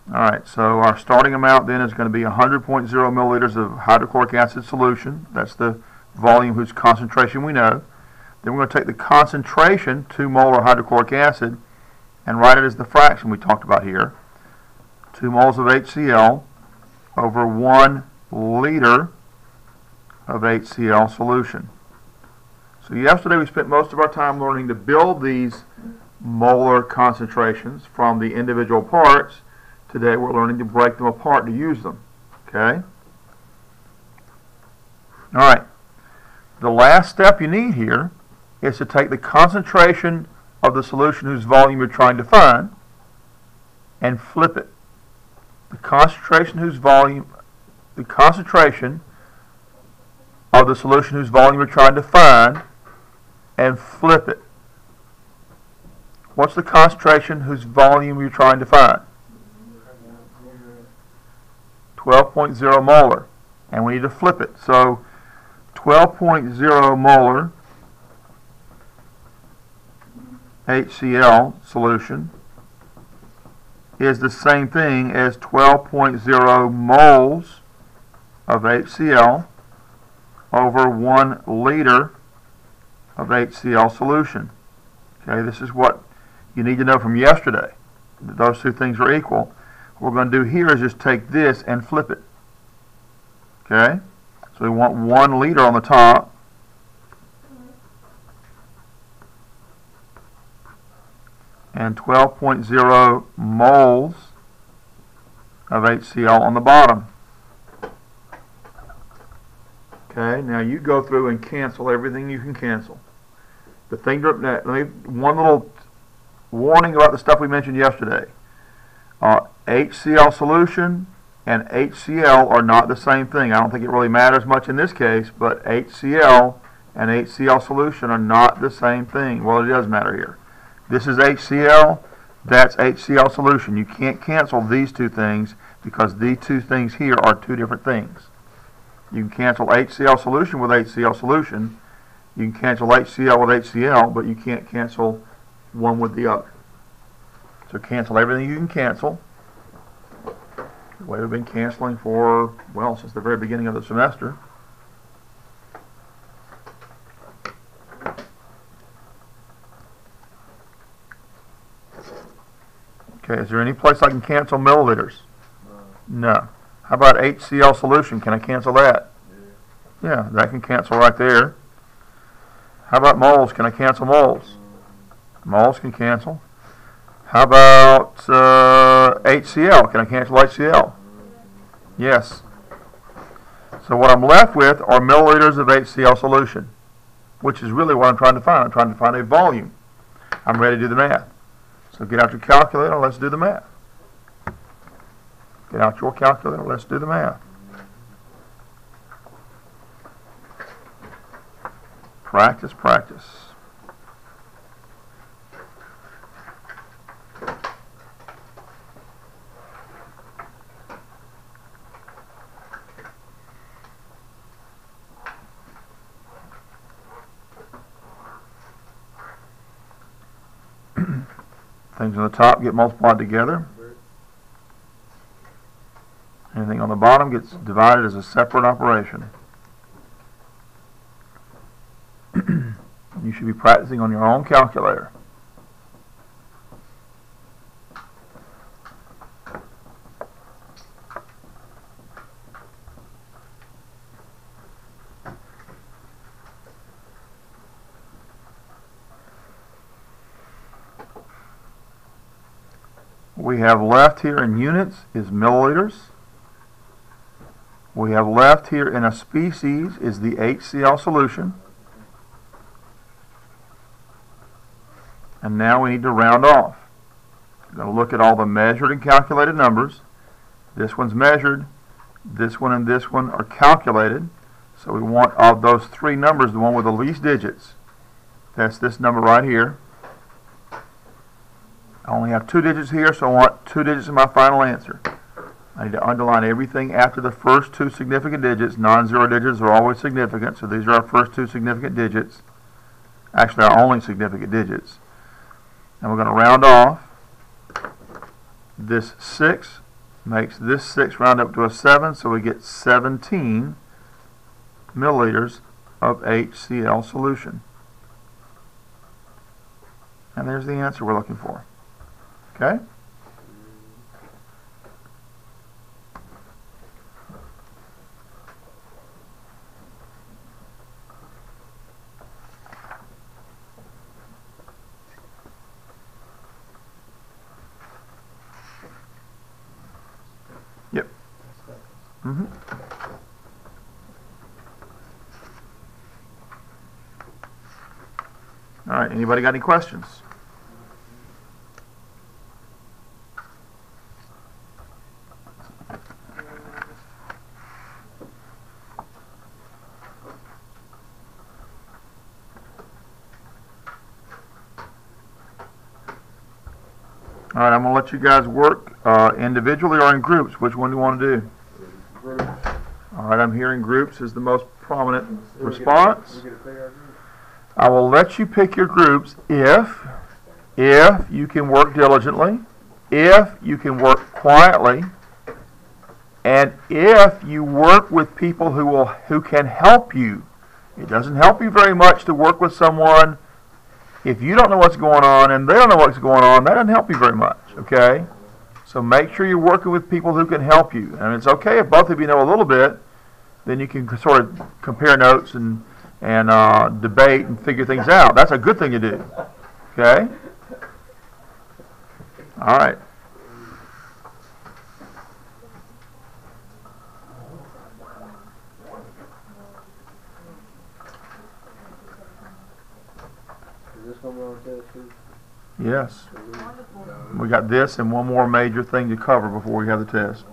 Alright, so our starting amount then is going to be 100.0 milliliters of hydrochloric acid solution. That's the volume whose concentration we know. Then we're going to take the concentration, 2 molar hydrochloric acid, and write it as the fraction we talked about here. 2 moles of HCl over 1 liter of HCl solution. So yesterday we spent most of our time learning to build these molar concentrations from the individual parts. Today we're learning to break them apart to use them. Okay? Alright. The last step you need here is to take the concentration of the solution whose volume you're trying to find and flip it. The concentration of the solution whose volume you're trying to find and flip it. What's the concentration whose volume you're trying to find? 12.0 molar. And we need to flip it. So 12.0 molar HCl solution is the same thing as 12.0 moles of HCl over 1 liter of HCl solution. Okay, this is what you need to know from yesterday. Those two things are equal. What we're going to do here is just take this and flip it. Okay, so we want 1 liter on the top and 12.0 moles of HCl on the bottom. Okay, now you go through and cancel everything you can cancel. The thing one little warning about the stuff we mentioned yesterday. HCl solution and HCl are not the same thing. I don't think it really matters much in this case, but HCl and HCl solution are not the same thing. Well, it does matter here. This is HCl, that's HCl solution. You can't cancel these two things because these two things here are two different things. You can cancel HCl solution with HCl solution. You can cancel HCl with HCl, but you can't cancel one with the other. So cancel everything you can cancel. The way we've been canceling for, well, since the very beginning of the semester. Okay, is there any place I can cancel milliliters? No. How about HCl solution? Can I cancel that? Yeah, that can cancel right there. How about moles? Can I cancel moles? Moles can cancel. How about HCl? Can I cancel HCl? Yes. So what I'm left with are milliliters of HCl solution, which is really what I'm trying to find. I'm trying to find a volume. I'm ready to do the math. So get out your calculator, let's do the math. Get out your calculator, let's do the math. Practice, practice. Things on the top get multiplied together. Anything on the bottom gets divided as a separate operation. You should be practicing on your own calculator. What we have left here in units is milliliters. What we have left here in a species is the HCl solution. And now we need to round off. We're going to look at all the measured and calculated numbers. This one's measured, this one and this one are calculated. So we want, of those three numbers, the one with the least digits. That's this number right here. I only have 2 digits here, so I want 2 digits in my final answer. I need to underline everything after the first 2 significant digits. Non-zero digits are always significant, so these are our first 2 significant digits. Actually, our only significant digits. And we're going to round off this 6 makes this 6 round up to a 7, so we get 17 milliliters of HCl solution. And there's the answer we're looking for. Okay? Yep. Mm-hmm. All right, anybody got any questions? All right, I'm going to let you guys work individually or in groups. Which one do you want to do? Groups. All right, I'm hearing groups is the most prominent response. I will let you pick your groups if you can work diligently, if you can work quietly, and if you work with people who can help you. It doesn't help you very much to work with someone if you don't know what's going on and they don't know what's going on. That doesn't help you very much, okay? So make sure you're working with people who can help you. And it's okay if both of you know a little bit, then you can sort of compare notes and debate and figure things out. That's a good thing to do, okay? All right. Is this going on test too? Yes. We got this and one more major thing to cover before we have the test.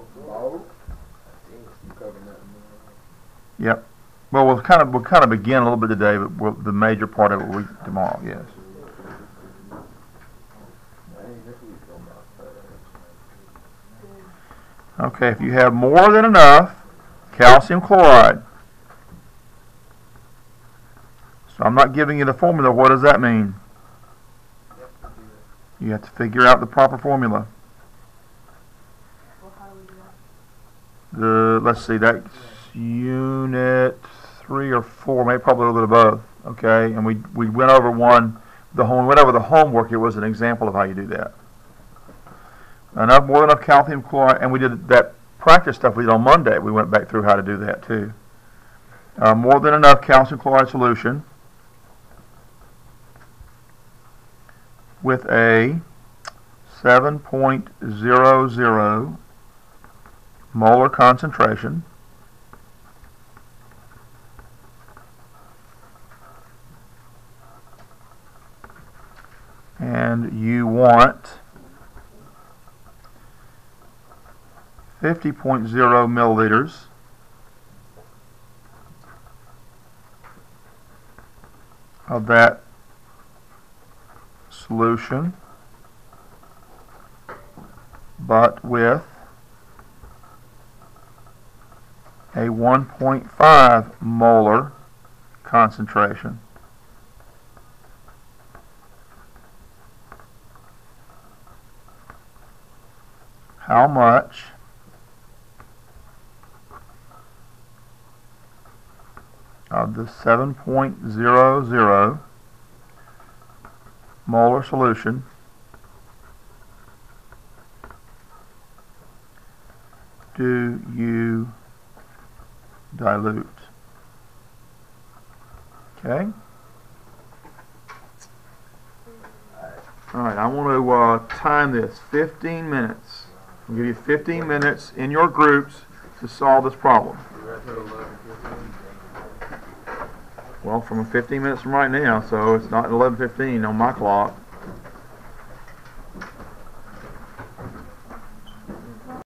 Yep. Well, we'll kind of begin a little bit today, but the major part of it will be tomorrow. Yes. Okay. If you have more than enough calcium chloride, so I'm not giving you the formula. What does that mean? You have to figure out the proper formula. Let's see, that's unit 3 or 4, maybe probably a little bit of both. Okay, and we went over the homework. It was an example of how you do that. More than enough calcium chloride, and we did that practice stuff we did on Monday. We went back through how to do that too. More than enough calcium chloride solution with a 7.00 molar concentration and you want 50.0 milliliters of that solution, but with a 1.5 molar concentration. How much of the 7.00 molar solution do you dilute? Okay. All right, I want to time this 15 minutes. I'll give you 15 minutes in your groups to solve this problem. Well, from 15 minutes from right now, so it's not 11:15 on my clock.